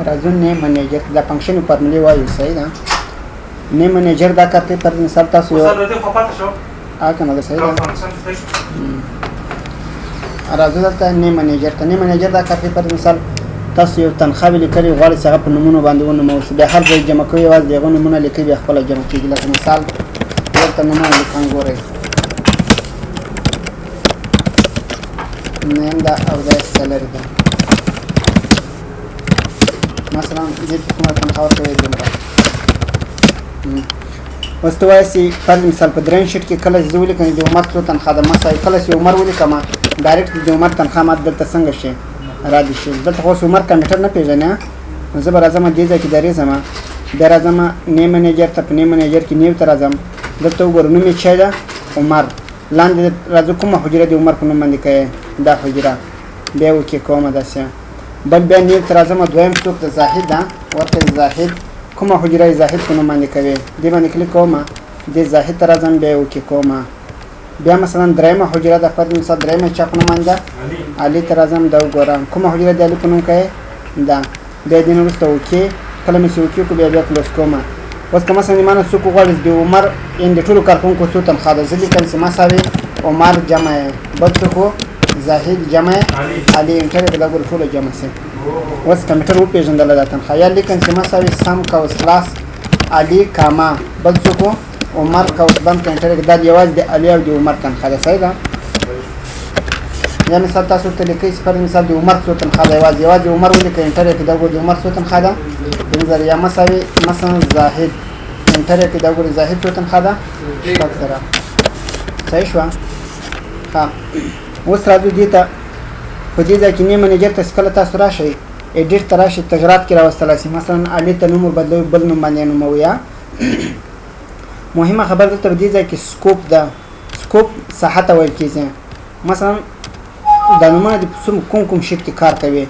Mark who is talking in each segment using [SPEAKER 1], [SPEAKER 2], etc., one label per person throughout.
[SPEAKER 1] راځو نه منیجر دا فنکشن فارمولې وایو صحیح ده نه منیجر دا کارته پر مثال تاسو یو کنه دا صحیح ده راځو دلته نه منیجر ته نه منیجر دا کارته پر مثال تاسو یو تنخواه لیکلي غواړئ چې هغه په نومونو باندې ونومول شي بیا هر ځای جمع کوئ یوازې د هغه نومونه لیکئ بیا خپله جمع کېږي لکه مثال دلته نومونه لیکم ګورئ نیم ده او دا سیلري ده مثلا دې کې کومه تنخواه ورکوئ دومره اوس ته وایې چې فرض مثال په درېیم شیټ کې کله چې زه ولیکم د عمر څو تنخواه ده مثلا کله چې عمر ولیکم ډایرکټ د عمر تنخواه ماته دلته څنګه شي را دي شي دلته خو عمر کمپیوټر نه پیژنې نو زه به راځم دې ځای کې درې ځم بیا راځم نه منیجر ته په نه منیجر کې نیو ته راځم دلته وګورو نوم یې څه ده عمر لاندې راځو کومه حجره د عمر په نوم باندې کوې دا حجره بیا وکې کومه داسې بل بیا نیو ته راځم دویم څوک د زاهد ده ورته زاهد کومه حجره یې زاهد په نوم باندې کوې دې باندې کلیک کومه دې زاهد ته راځم بیا وکې کومه بیا مثلا دریمه حجره د فرض مثال دریمه چا په نوم باندې علي ته راځم دا وګورم کومه حجره د علي په نوم کوې دا بیا دې نه وروسته وکې کله مې چې وکې کړو بیا کلوز کومه اوس که مثلا ما نه څوک وغواړي د عمر یعنې د ټولو کارکوونکو څو تنخواه ده زه لیکم چې مساوي عمر جمع یې بل څوک و زاهد جمع یې علي انټر یې دا ګورو ټوله جمع شي اوس کمپیوټر وپېژندله دا تنخواه یا لیکم چې مساوي سم کوس خلاص علي کاما بل څوک و عمر کوس بند کنټر دا یوازې د علي او د عمر تنخواه ده صحیح ده یا مثال تاسو ته لیکئ چې پر مثال د عمر څو تنخواه ده یوازې عمر ولیکئ انټر یې کړئ دا ګورئ د عمر څو تنخواه ده پنځه یا مساوي مثلا زاهد انټر یې کړئ دا ګورئ زاهد څو تنخواه ده شپږ زره صحیح شوه ښه اوس راځو دې ته په دې ځای کې نه منیجر ته کله تاسو راشئ ایډیټ ته راشئ تغیرات کې راوستلی شئ مثلا علي ته نوم وربدلوئ بل نوم باندې نوموئ یا مهمه خبر دلته په دې ځای کې سکوپ ده سکوپ ساحه ته ویل کېږي مثلا دا نومونه د کوم کوم شیټ کې کار کوي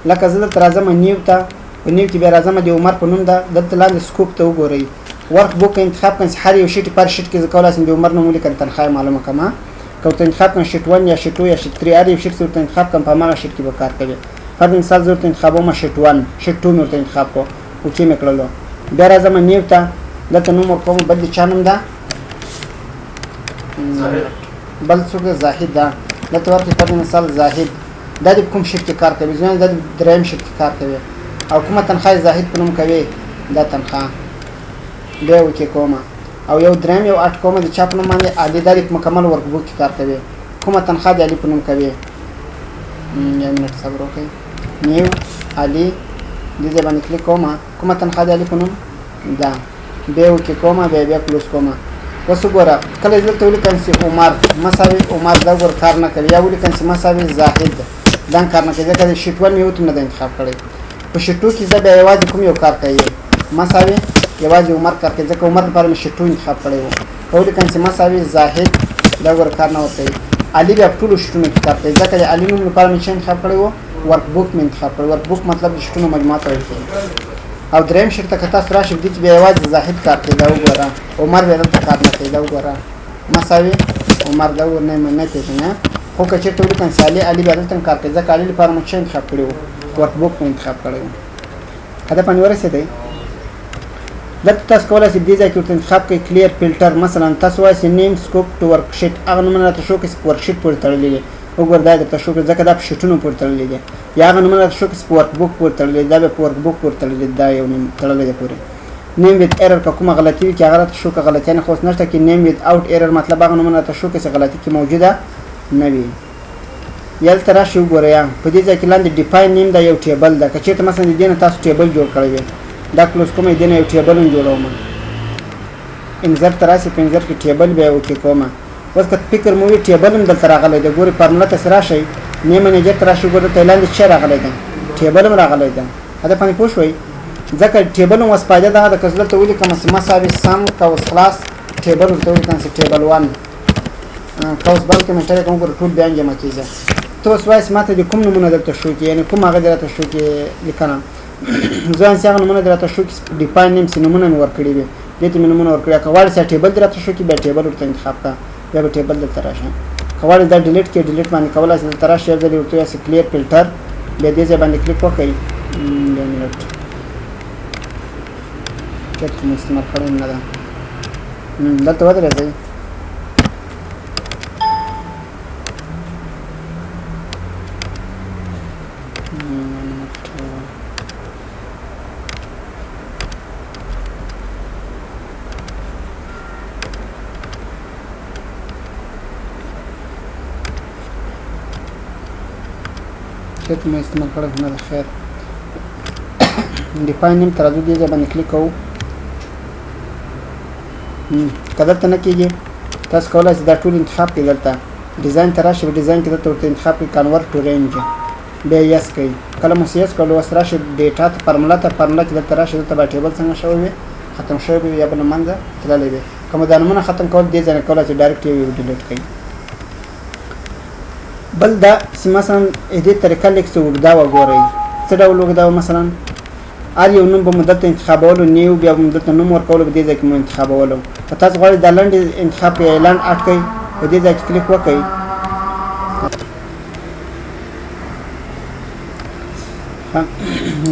[SPEAKER 1] لکه زه دلته راځم نیو ته په نیو کې بیا راځم د عمر په نوم ده دلته لاندې سکوپ ته وګورئ ورک بوک انتخاب کړئ چې هر یو شیټ پر شیټ کې زه کولی شم د عمر نوم ولیکم تنخواه معلومه کړم که ورته انتخاب کړم شیټ 1 یا شیټ 2 یا شیټ 3 هر یو شیټ چې ورته انتخاب کړم په هماغه شیټ کې به کار کوي فرض مثال زه ورته انتخابوم شیټ 1 شیټ 2 مې ورته انتخاب کړو اوکې مې کړلو بیا راځم نیو ته دلته نوم ورکوم بل د چا نوم ده بل څوک زاهد ده دلته ورته فرض مثال زاهد دا د کوم شیټ کې کار کوي ځوان دا د دریم شیټ کې کار کوي او کومه تنخواه زاهد په نوم کوي دا تنخواه بیا وکې کومه او یو دریم یو اټ کومه د چا په نوم باندې علي دا د مکمل ورک بوک کې کار کوي کومه تنخواه د علي په نوم کوي یو منټ صبر وکړئ نیو علي دې ځای باندې کلیک کومه کومه تنخواه د علي په نوم دا بیا وکې کومه بیا کلوز کومه اوس وګوره کله دلته ولیکم چې عمر مساوي عمر دا ګور کار نه کوي یا ولیکم چې مساوي زاهد دا کار نه کوي ځکه د شیټ 1 مې ورته نه ده انتخاب کړی په شیټ 2 کې زه بیا یوازې کوم یو کار کوي مساوي یوازې عمر کار کوي ځکه عمر لپاره مې شیټ 2 انتخاب کړی و که ولیکم چې مساوي زاهد دا ګور کار نه ورکوي علي بیا په ټولو شیټونو کې کار کوي ځکه د علي نوم لپاره مې څه انتخاب کړی و ورک بوک مې انتخاب کړی ورک بوک مطلب د شیټونو مجموعه ته ویل کېږي او دریم شیټ ته که تاسو راشئ دې کې بیا یوازې زاهد کار کوي دا وګوره عمر بیا دلته کار نه کوي دا وګوره مساوي عمر دا ور نه پېژنې خو که چېرته ولیکم چې علي بیا دلته کار کوي ځکه علي لپاره مو څه انتخاب کړی و ورک بوک مو انتخاب کړی و هدف باندې ورسېدی دلته تاسو کولی شئ دې ځای کې ورته انتخاب کړئ کلیر فلټر مثلا تاسو وایئ چې نیم سکوپ ټو ورک شیټ هغه نومونه راته شو کړئ چې په ورک شیټ پورې تړلي دي وګوره دا درته شو کړئ ځکه دا په شیټونو پورې تړلي دي یا هغه نومونه راته شو کړئ چې په ورک بوک پورې تړلي دي دا بیا په ورک بوک پورې تړلي دي دا یو نیم تړلی دی پورې نیم وید ایرر که کومه غلطي وي چې هغه راته شو کړه غلطیانې خو اوس نشته کې نیم وید آوټ ایرر مطلب هغه نومونه راته شو کړئ چې غلطي کې موجوده نه وي یا دلته راشئ وګورئ په دې ځای کې لاندې ډیفاین نیم دا یو ټیبل ده که چېرته مثلا د دې نه تاسو ټیبل جوړ کړی وي دا کلوز کوم دې نه یو ټیبل هم جوړوم انزر ته راشئ په انزر کې ټیبل بیا اوکې کوم اوس که فکر مو وي ټیبل هم دلته راغلی دی ګورئ فارموله ته راشئ نه منیجر ته راشئ ګورئ ته لاندې څه راغلی دی ټیبل هم راغلی دی هدف باندې پوه شوئ ځکه ټیبل هم اوس فایده دغه ده که زه دلته ولیکم چې مساوي سم کوس خلاص ټیبل ورته ولیکم چې ټیبل 1 کوس بل کې مې ټایپ کوم ګورئ ټول بیان جمع کېږي ته اوس وایې چې ماته د کوم نومونه دلته شو کې یعنې کوم هغه دې راته شو کې لیکنه ځان چې هغه نومونه دې راته شو کې ډیفاین نیم چې نومونه مې ورکړي وي دې ته مې نومونه ورکړي که غواړې چې ټیبل دې راته شو کې بیا ټیبل ورته انتخاب کړه بیا به ټیبل دلته راشه که غواړې دا ډیلیټ کړې ډیلیټ باندې کولی شې دلته راشې یو ځل ورته ووایه چې کلیر فلټر بیا دې ځای باندې کلیک وکړئ 2 منټ چټ کوم استعمال کړی نه ده دلته ودرېږئ چټ مې استعمال کړی نه ده خیر ډیفاین نیم ترادو دې ځای باندې کلیک کوو که دلته نه کېږي تاسو کولی شئ دا ټول انتخاب کړئ دلته ډیزاین ته راشئ ډیزاین کې دلته ورته انتخاب کړئ کنورټ ټو رینج بیا یس کوئ کله مو یس کړل اوس راشئ ډیټا ته فارمولا کې دلته راشئ دلته به ټیبل څنګه شوی وي ختم شوی وي یا به له منځه تللی وي که مو دا نومونه ختم کول دې ځای نه کولی شئ ډایرکټ یې ډیلیټ کړئ بل دا چې مثلا دې طریقه لیک څه اوږده وګورئ څه ډول اوږده مثلا هر یو نوم به مو دلته انتخابولو نیو بیا به مو دلته نوم ورکولو په دې ځای کې مو انتخابولو که تاسو غواړئ دا لنډ انتخاب کړئ لنډ اټ کړئ په دې ځای کې کلیک وکړئ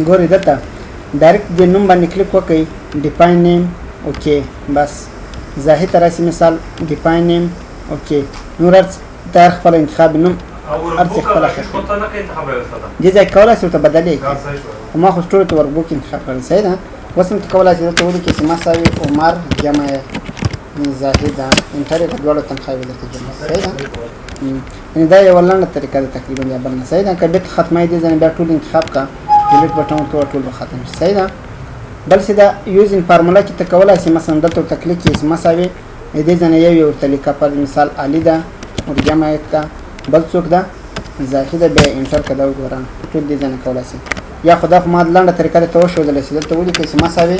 [SPEAKER 1] ګورئ دلته ډایرکټ دې نوم باندې کلیک وکړئ ډیفاین نیم اوکې بس ظاهر ته راسي مثال ډیفاین نیم اوکې نور تر خپل انتخاب نوم ارڅ خپل دې ځای کولی شئ ورته بدلې کړئ خو ما خو ټولو ته ورکبوک انتخاب کړی صحیح ده اوس هم ته کولی شئ دلته ولیکئ چې مساوي عمر جمع زاهده انټر یې کړه دواړو تنخواوې درته جمع صحیح ده یعنې دا یوه لنډه طریقه ده تقریبا یا بل نه صحیح ده که بیرته ختموي دې ځای نه بیا ټول انتخاب کړه ډیلیټ بټن ورکوه ټول به ختم شي صحیح ده بل چې دا یوزین فارمولا کې ته کولی شئ مثلا دلته ورته کلیک کړئ چې مساوي دې ځای نه یو یو ورته لیکه پر مثال علي ده ور جمع یې کړه بل څوک ده زاهده بیا انټر کړه دا وګوره ټول دې ځای نه کولی شئ یا خدا خو ما لنډه طریقه درته وښودلی چې دلته ولیکئ چې مساوي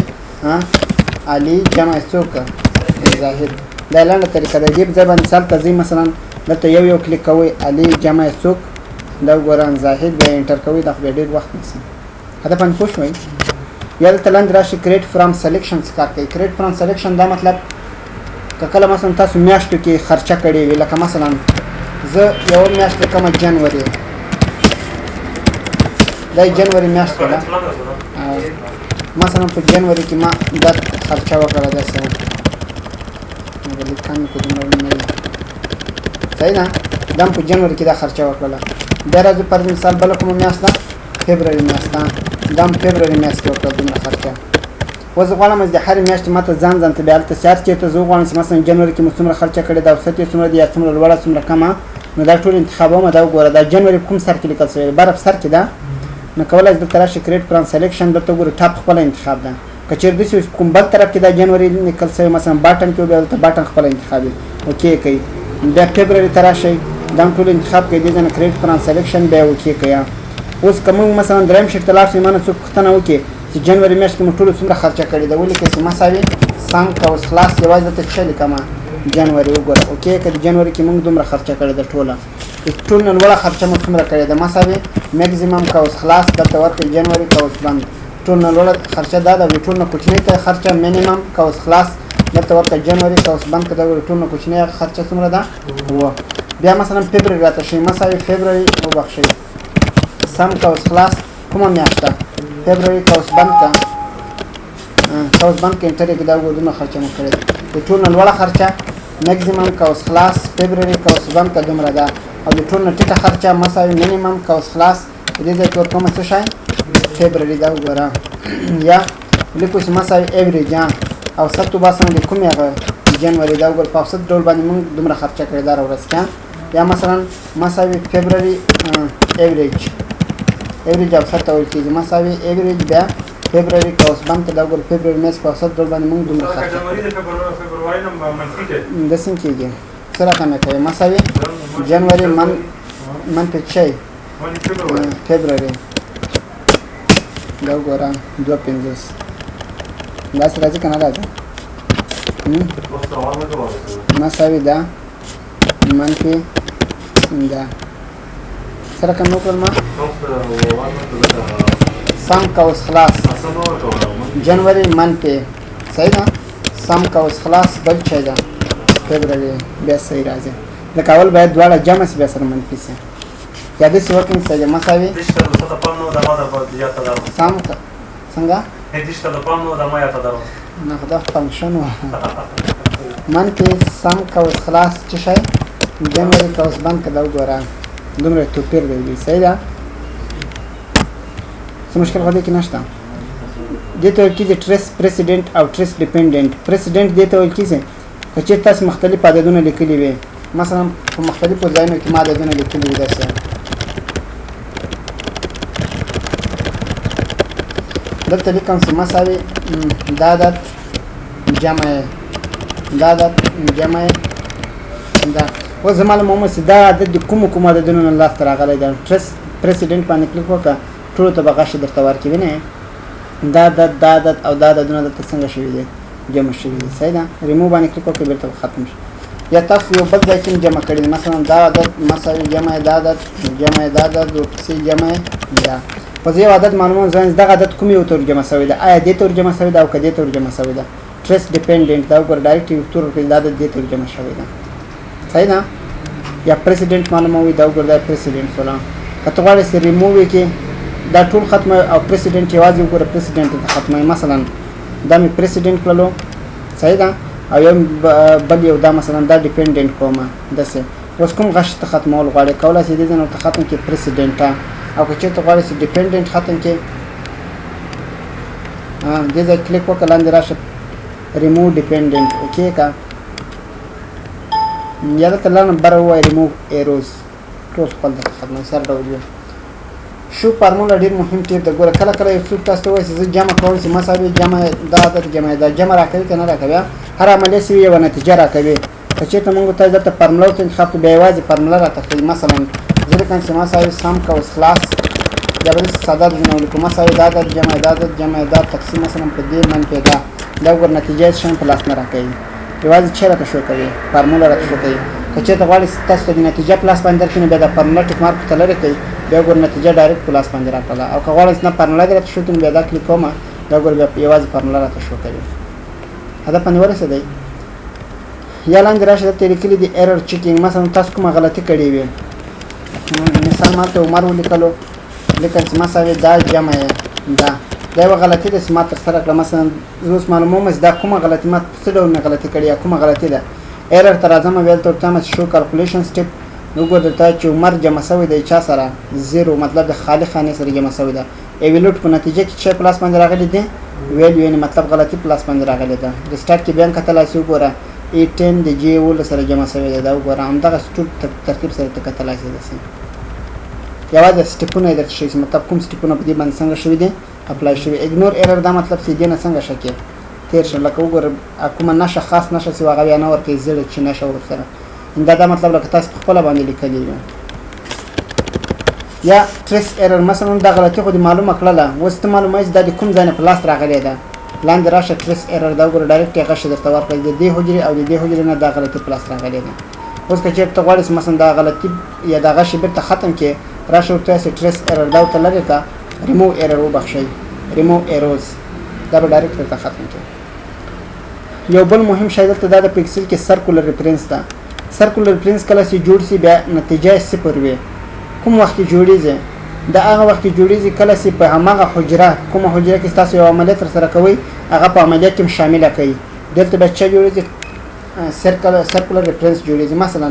[SPEAKER 1] علي جمع څوک زاهد دا لنډه طریقه ده دې ځای باندې مثال ته ځئ مثلا دلته یو یو کلیک کوئ علي جمع څوک دا وګوره زاهد بیا انټر کوئ دا خو بیا ډېر وخت نیسي هدف باندې پوه شوئ یا دلته لاندې راشي کریټ فرام سلیکشن څه کار کوي کریټ فرام سلیکشن دا مطلب که کله مثلا تاسو میاشتو کې خرچه کړې وي لکه مثلا زه یوه میاشت لیکمه جنوري دا جنوري میاشت ده مثلا په جنوري کې ما دا خرچه وکړه داسې لیکم کې دومره نه وي صحیح ده دا په جنوري کې دا خرچه وکړله بیا راځو پر مثال بله کومه میاشت ده فبروري میاشت ده دا فبروري میاشت کې وکړه دومره خرچه اوس زه غواړم چې د هرې میاشتې ما ته ځان ته بیا هلته چارج چېرته زه وغواړم چې مثلا جنوري کې مو څومره خرچه کړې ده اوسط یې څومره دي یا څومره لوړه څومره کمه نو دا ټول انتخابومه دا وګوره دا جنوري په کوم سر کې لیکل شوی برف سر کې ده نو کولی شئ دلته راشئ کریټ فرام سلیکشن دلته وګورئ ټاپ خپله انتخاب ده که چېرې داسې کوم بل طرف کې دا جنوري لیکل شوی مثلا باټن کې بیا دلته باټن خپله انتخاب وي اوکې کوئ بیا فبروري ته راشئ دا هم ټول انتخاب کوئ دې ځای نه کریټ فرام سلیکشن بیا اوکې کوئ اوس که موږ مثلا درېیم شیټ ته لاړ شئ ما نه څوک پوښتنه وکړي چې جنوري میاشت کې مو ټولو څومره خرچه کړې ده ولیکئ چې مساوي سم که اوس خلاص یوازې دلته څه لیکمه جنوري وګوره اوکې که د جنوري کې موږ دومره خرچه کړې ده ټوله ټول نه لوړه خرچه مو څومره کړې ده مساوي میکزیمم که اوس خلاص دلته ورکړئ جنوري که اوس بند ټول نه لوړه خرچه دا ده ټول نه کوچنۍ ته خرچه مینیمم که اوس خلاص دلته ورکړئ جنوري که اوس بند که دا ټول نه کوچنۍ خرچه څومره ده اوه بیا مثلا فبروري راته شي مساوي فبروري وبخښئ سم که اوس خلاص کومه میاشت ده فبروري که اوس بند که اوس بند که انټر یې کړي دا وګورئ دومره خرچه مو کړې د ټول نه لوړه خرچه میکزیمم که اوس خلاص فبروري که اوس بند که دومره ده او د ټول نه ټیټه خرچه مساوي مینیمم که اوس خلاص په دې ځای کې ورکومه څه شی فبروري دا وګوره یا لیکو چې مساوي ایوریج اوسط وباسم د کومې هغه جنوري دا وګوره په اوسط ډول باندې موږ دومره خرچه کړې ده هره ورځ کې یا مثلا مساوي فبروري ایوریج اوسط ته ویل کېږي مساوي ایوریج بیا فبروري که اوس بند ته دا وګوره فبروري میاشت په اوسط ډول باندې موږ دومره خرچه داسې هم کېږي څه راته مې کوي مساوي جنوري منفي شی فبروري دا وګوره 2.50 داسې راځي که نه راځي مساوي دا منفي دا څه رقم مې وکړل ما سم که اوس خلاص جنوري منفي صحیح ده سم که اوس خلاص بل شی ده فبروري بیا صحیح راځي ځکه اول باید دواړه جمع شي بیا سره منفي شي یا داسې وکړئ چې مساوي سم څنګه نه خدا فنکشن و منفي سم قوس خلاص څه شی جمع قوس بند کده وګوره دومره توپیر دی صحیح ده څه مشکل خو دې کې نشته دې ته ویل کېږي ټریس پریسیډنټ او ټریس ډیپینډنټ پریسیډنټ دې ته ویل کېږي که چېرې تاسو مختلف عددونه لیکلي وي مثلا په مختلفو ځایونو کې ما عددونه لیکلي وي داسې دلته لیکم چې مساوي دا عدد جمع دا عدد جمع دا اوس زما معلومه چې دا عدد د کومو عددونو نه لاسته راغلی ده ټریس پریسیډنټ باندې کلیک وکړه ټولو ته به غشې درته ورکړي وینې دا عدد او دا عددونه دلته څنګه شوي دي جمع شوي دي صحیح ده ریموو باندې کلیک وکړئ بېرته به ختم شي یا تاسو یو بل ځای کې جمع کړي دي مثلا دا عدد مساوي جمع دا عدد جمع دا عدد ورپسې جمع دا اوس یو عدد معلوموم ځان دغه عدد کوم یو تور جمع شوی ده آیا دې تور جمع شوی ده او که دې تور جمع شوی ده ټریس ډیپینډنټ دا وګوره ډایرکټ یو تور ورکړي دا عدد دې تور جمع شوی ده صحیح ده یا پریسیډنټ معلوموي دا وګوره دا پریسیډنټ ولا که ته غواړې چې ریموو کړې دا ټول ختمه او پریسیډنټ یوازې وګوره پریسیډنټ ته ختمه مثلا دا مې پریسیډنټ کړلو صحیح ده او یو بل یو دا مثلا دا ډیپینډنټ کومه داسې اوس کوم غش ته ختمول غواړې کولی شې دې ځای نه ورته ختم کړې پریسیډنټ او که چېرته غواړې چې ډیپینډنټ ختم کړې دې ځای کلیک وکړه لاندې راشه ریموو ډیپینډنټ اوکې که یا دلته لاندې بره ووایي ریموو ایروز ټول خپل درته ختموي سر ډول وي شو فارموله ډېر مهم ټیپ ده ګوره کله کله یو څوک تاسو ته وایي چې زه جمع کوم چې مساوي جمع دا عدد جمع دا جمع راکوي که نه راکوي هر عملیه چې وي یوه نتیجه راکوي که چېرته موږ تاسو دلته فارموله ورته انتخاب کړو بیا یوازې فارموله راته ښیي مثلا زه لیکم چې مساوي سم قوس خلاص یا به داسې ساده عددونه ولیکو مساوي دا عدد جمع دا عدد جمع دا تقسیم مثلا په دې منفي دا دا وګوره نتیجه یې شی په لاس نه راکوي یوازې چې راته شو کوي فارموله راته شو کوي که چېرته غواړې تاسو ته د نتیجه په لاس باندې درکړي نو بیا دا فارموله ټیک مارک ورته لرې کوي بیا ګوره نتیجه ډایرکټ په لاس باندې راکړله او که غواړئ چې نه فارموله دې راته شو کړي نو بیا دا کلیک کومه دا ګوره بیا یوازې فارموله راته شو کوي هدف باندې ورسېدی یا لاندې راشه دلته لیکلي دي ایرر چیکینګ مثلا تاسو کومه غلطي کړې وي مثال ما ته عمر ولیکلو لیکن چې مساوي دا جمع دا یوه غلطي ده چې ما ترسره کړه مثلا زه اوس معلوموم چې دا کومه غلطي ما څه ډول مې غلطي کړې یا کومه غلطي ده ایرر ته راځم ویل ته ورته چې شو کالکولیشن سټپ وګوره دلته چې عمر جمع شوی دی چا سره زیرو مطلب د خالي خانې سره جمع شوی ده ایویلوټ په نتیجه کې چې پلاس باندې راغلی دی ویلیو یعنې مطلب غلطي پلاس باندې راغلی ده د سټارټ کې بیان کتلی شي وګوره ای 10 د جی 11 سره جمع شوی دی دا وګوره همدغه ټول ترتیب سره ته کتلی شي داسې یوازې سټپونه یې درته ښیي چې مطلب کوم سټپونه په دې باندې څنګه شوي دي اپلای شوي اګنور ایرر دا مطلب چې دې نه څنګه شکې تېر شه لکه وګوره کومه نښه خاص نښه چې هغه بیا نه ورکوي زیړه چې نښه ورسره دا مطلب لکه تاسو په خپله باندې لیکلي وي یا ټریس ایرر مثلا دا غلطي خو دې معلومه کړله اوس ته معلومه چې دا د کوم ځای نه په لاس راغلی ده لاندې راشه ټریس ایرر دا وګوره ډایرکټ یې غشې درته ورکړئ د دې حجرې او د دې حجرې نه دا غلطي په لاس راغلی ده اوس که چېرته غواړې چې مثلا دا غلطي یا دا غشې بېرته ختم کړې راشه ورته وایه چې ټریس ایرر دا ورته لرې کړه ریموو ایرر وبخښئ ریموو ایروز دا به ډایرکټ ورته ختم کړي یو بل مهم شی دلته دا د پیکسل کې سرکولر ریفرنس ده سرکولر ریفرنس کله چې جوړ شي بیا نتیجه یې صفر وي کوم وخت کې جوړیږي دا هغه وخت کې جوړیږي کله چې په هماغه حجره کومه حجره کې تاسو یو عملیه ترسره کوئ هغه په عملیه کې شامله کوي دلته بیا څه جوړیږي سرکولر ریفرنس جوړیږي مثلا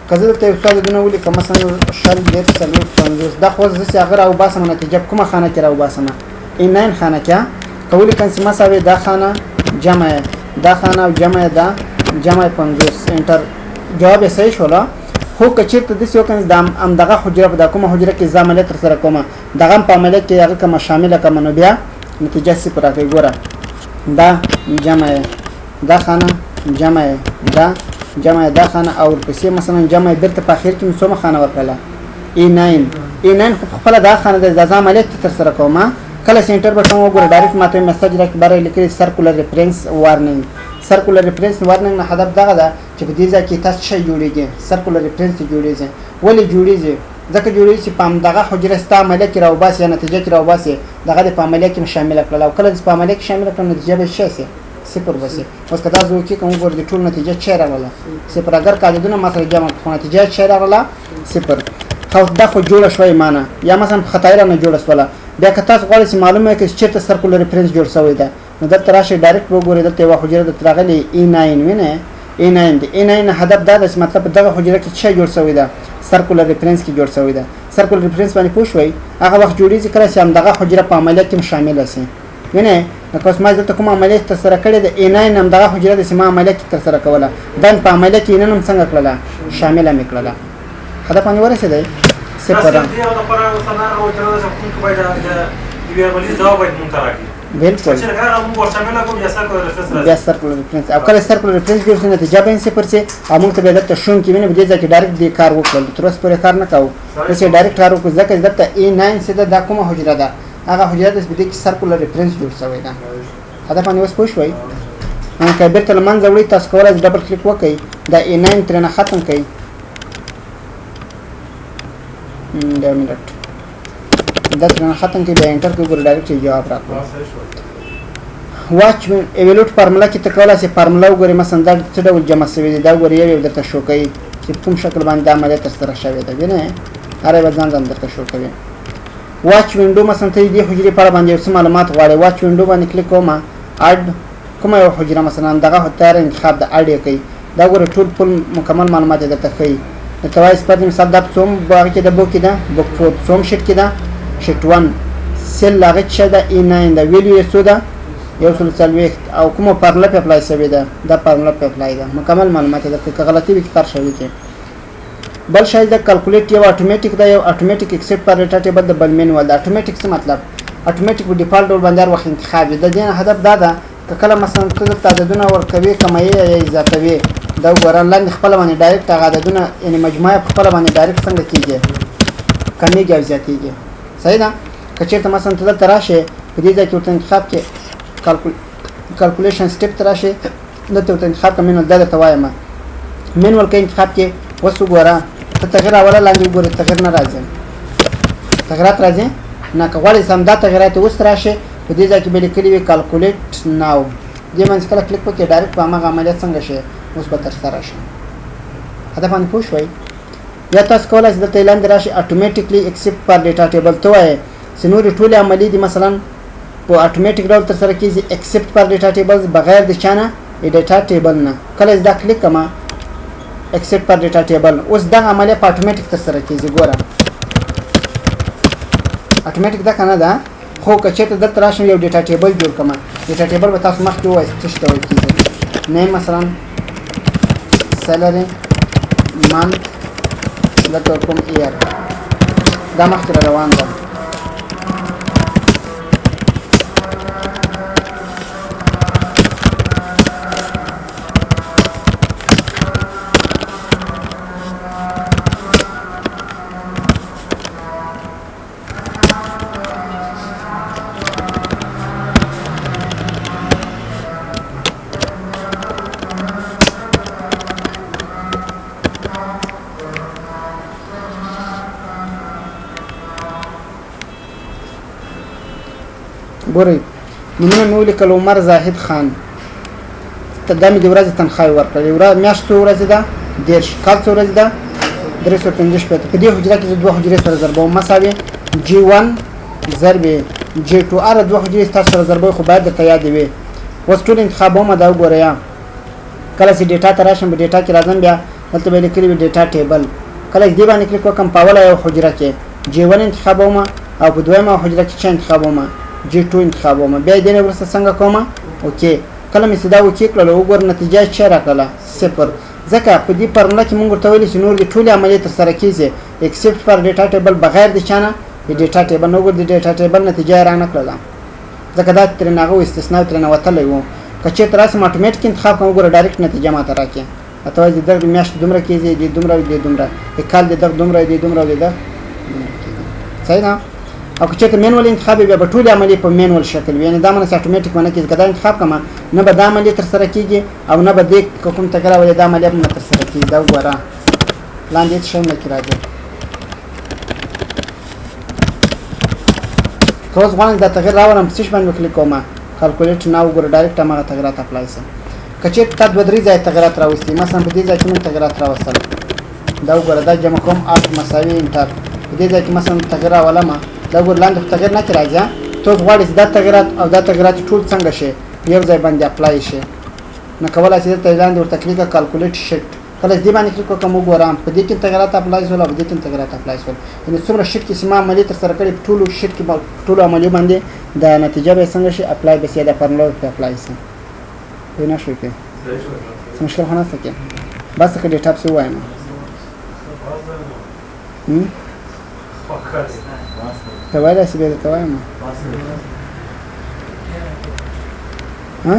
[SPEAKER 1] که زه دلته یو څو عددونه ولیکم مثلا شل دېرش څلوېښت پنځوس دا خو زه چې هغه راوباسم نتیجه په کومه خانه کې راوباسم A9 خانه کې که ولیکم چې مساوي دا خانه جمع دا خانه او جمع دا جمع 50 انټر جواب یې صحیح شوله خو که چېرته داسې وکړم چې د همدغه حجره په دا کومه حجره کې زه عملیه ترسره کوم دغه هم په عملیه کې هغه کومه شامله کړم نو بیا نتیجه صفر راکوي ګوره دا جمع دا خانه جمع دا جمع دا خانه او ورپسې مثلا جمع بېرته په اخر کې مې څومره خانه ورکړله A9 خو په خپله دا خانه ده دا زه عملیه ترسره کوم کله چې انټر بټن وګوره ډایرکټ ماته میسج راکړي باره لیکلي سرکولر ریفرنس وارننګ سرکولر ریفرنس وارننګ نه هدف دغه ده چې په دې ځای کې تاسو شی جوړېږي سرکولر ریفرنس جوړېږي ولې جوړېږي ځکه جوړېږي چې په همدغه حجره ستا عملیه کې راوباسي یا نتیجه کې راوباسي دغه د په عملیه کې شامله کړله او کله چې په عملیه کې شامله کړم نتیجه به څه شي صفر به شي اوس که دا زه وکړم وګوره د ټول نتیجه څه راغله صفر اگر که عددونه ما سره جمع کړو نتیجه څه راغله صفر خو دا خو جوړه شوی معنی یا مثلا په خطای رانه جوړه شوله بیا که تاسو غواړئ چې معلومه کړئ چې چېرته سرکولر ریفرنس جوړ شوی ده نو دلته راشي ډایرکټ وګورئ دلته یوه حجره درته راغلې E9 وینئ E9 دی E9 هدف دا ده چې مطلب دغه حجره کې څه جوړ شوی ده سرکولر ریفرنس کې جوړ شوی ده سرکولر ریفرنس باندې پوه شوئ هغه وخت جوړېږي کله چې همدغه حجره په عملیات کې شامله شي وینئ لکه اوس ما دلته کوم عملیات ترسره کړې ده E9 همدغه حجره ده چې ما عملیات کې ترسره کوله دا په عملیات کې E9 هم څنګه کړله شامله مې کړله هدف باندې ورسېدی صفر بالکل بیا سرکولر ریفرنس او کله سرکولر ریفرنس جوړ شي نتیجه به صفر شي او موږ ته به دلته شون کې وینئ په دې ځای کې ډایرکټ دې کار وکړل تر اوسه پورې کار نه کوو اوس یې ډایرکټ کار وکړو ځکه چې دلته E9 سیده دا کومه حجره ده هغه حجره ده چې په دې کې سرکولر ریفرنس جوړ شوی ده هدف باندې اوس پوه شوئ که بیرته له منځه وړئ تاسو کولی شئ ډبل کلیک وکړئ دا E9 ترېنه ختم کړئ دا منټ دا ترېنه ختم کړئ بیا انټر کړئ ګوره ډایرکټ یې جواب راکړو واچ ایویلوټ فارمولا کې ته کولی شئ فارمولا وګورئ مثلا دا څه ډول جمع شوي دي دا وګورئ یو یو درته شو کوي چې کوم شکل باندې دا عملیه ترسره شوې ده وینئ هر یو به ځان ځان درته شو کوي واچ وینډو مثلا ته دې حجرې په اړه باندې یو څه معلومات غواړئ واچ وینډو باندې کلیک کومه اډ کومه یو حجره مثلا دغه تیار انتخاب د اډ یې کوي دا ګوره ټول فل مکمل معلومات یې درته ښیي درته وایي سپارت مثال دا څوم هغه کې د بو کې ده بک فور څوم شیټ کې ده شیټ 1 سیل هغه څه ده E9 ده ویلیو یې څو ده 140 او کومه فارمولا په اپلای شوې ده دا فارمولا په اپلای ده مکمل معلومات درته که غلطي وي کار شوی کې بل شای د کیلکولیټ یو اتوماتیک ده یو اتوماتیک ایکسپټ پر ډیټا ټیبل د بل مینوال د اتوماتیک څه مطلب اتوماتیک په ډیفالت ډول باندې هر وخت انتخاب دی د دې هدف دا ده که کله مثلا ته د عددونه ورکوي کموي یا اضافوي دا وګوره لاندې خپل باندې ډایرکټ هغه عددونه یعنی مجموعه خپل باندې ډایرکټ څنګه کیږي کمیږي او زیاتیږي صحیح ده که چېرته مثلا ته دلته راشې په دې ځای کې ورته انتخاب کې کالکولیشن سټیپ ته راشې دلته ورته انتخاب کړه مینوال دا درته وایم مینوال کې انتخاب کې اوس وګوره ته تغیر راوړه لاندې وګورې تغیر نه راځي تغیرات راځي نه که غواړې سم دا تغیرات اوس راشي په دې ځای کې به لیکلي وي کالکولیټ ناو دې منځ کله کلیک وکړې ډایرکټ په هماغه عملیات څنګه شي اوس به ترسره شي هدف باندې پوه شوئ یا تاسو کولی شئ دلته لاندې راشي اتوماتیکلی ایکسپټ پر ډیټا ټیبل ته وایي چې نورې ټولې عملي دي مثلا په اتوماتیک ډول ترسره کېږي ایکسپټ پر ډیټا ټیبل بغیر د چا نه ډیټا ټیبل نه کله چې دا کلیک کړم ایکسپټ پر ډیټا ټیبل اوس دغه عملیه په اتوماتیک ترسره کېږي ګوره اتوماتیک دا کنه ده خو که چېرته دلته راشم یو ډیټا ټیبل جوړ کړم ډیټا ټیبل به تاسو مخکې ووایئ څه شی ته ویل کېږي نیم مثلا سیلري منت دلته کوم ایر دا مخکې را روان ده ګورئ نومونه مې ولیکل عمر زاهد خان ته دا مې د ورځې تنخواه ورکړه میاشت څو ورځې ده 10 کال څو ورځې ده 350 شپېته په دې حجره کې زه دوه حجرې سره ضربوم مساوي G1 ضرب G2 هره دوه حجرې ستاسو سره ضربوي خو باید درته یادې وي اوس ټول انتخابومه دا وګورئ کله چې ډیټا ته راشم په ډیټا کې راځم بیا دلته به لیکلي وي ډیټا ټیبل کله چې دې باندې کلیک وکړم په اوله یو حجره کې G1 انتخابومه او په دویمه حجره کې څه انتخابومه G2 انتخابومه بیا دې نه وروسته څنګه کومه اوکې کله مې چې دا اوکې کړله وګوره نتیجه یې څه راکړله صفر ځکه په دې فارموله کې موږ ورته ویلي چې نور دې ټولې عملیې ترسره کېږي ایکسپټ پر ډیټا ټیبل بغیر د چا نه د ډیټا ټیبل نه وګوره د ډیټا ټیبل نتیجه یې رانه کړله ځکه دا ترېنه هغه استثنا ترېنه وتلی و که چېرته راسم اټومیټیک انتخاب کوم وګوره ډایرکټ نتیجه ماته راکړي راته وایي د دغه میاشت دومره کېږي د دومره د دومره د کال د دغه دومره د دومره د دغه صحیح ده او که چېرته مینوال انتخاب بیا به ټولې عملیې په مینوال شکل وي یعنې دا منه چې اټومیټیک ونه کېږي که دا انتخاب کړم نه به دا عملیې ترسره کېږي او نه به دې که کوم تغیر راولي دا عملیه به نه ترسره کېږي دا وګوره لاندې هېڅ شی نه کې راځي که اوس غواړم دا تغیر راولم په څه شي باندې وکلیک کوم کالکولیټ نه وګوره ډایرکټ هماغه تغیرات اپلای شي که چېرته تا دوه درې ځایه تغیرات راوستي مثلا په دې ځای کې مونږ تغیرات راوستل دا وګوره دا جمع کوم الټ مساوي انټر په دې ځای کې مثلا تغیر راولم دا ګور لاندې تغیر نه راځي ته غواړې دا تغیرات او دا تغیرات ټول څنګه شي یو ځای باندې اپلای شي. نو کولای شي دلته لاندې ورته کلیک کالکولیټ شیټ کله دې باندې کلیک وکړم وګورم په دې کې تغیرات اپلای شول او په دې کې تغیرات اپلای شول. یعنې څومره شیټ کې چې ما عملي ترسره کړې په ټولو شیټ کې ټولو عملیو باندې د نتیجه به څنګه شي اپلای به شي د فارمولا به اپلای شي. وای نه شوي پې څه مشکل خو نشته کې بس که ډیټا پسې ووایم ته ویلی شي بیا درته وایم ها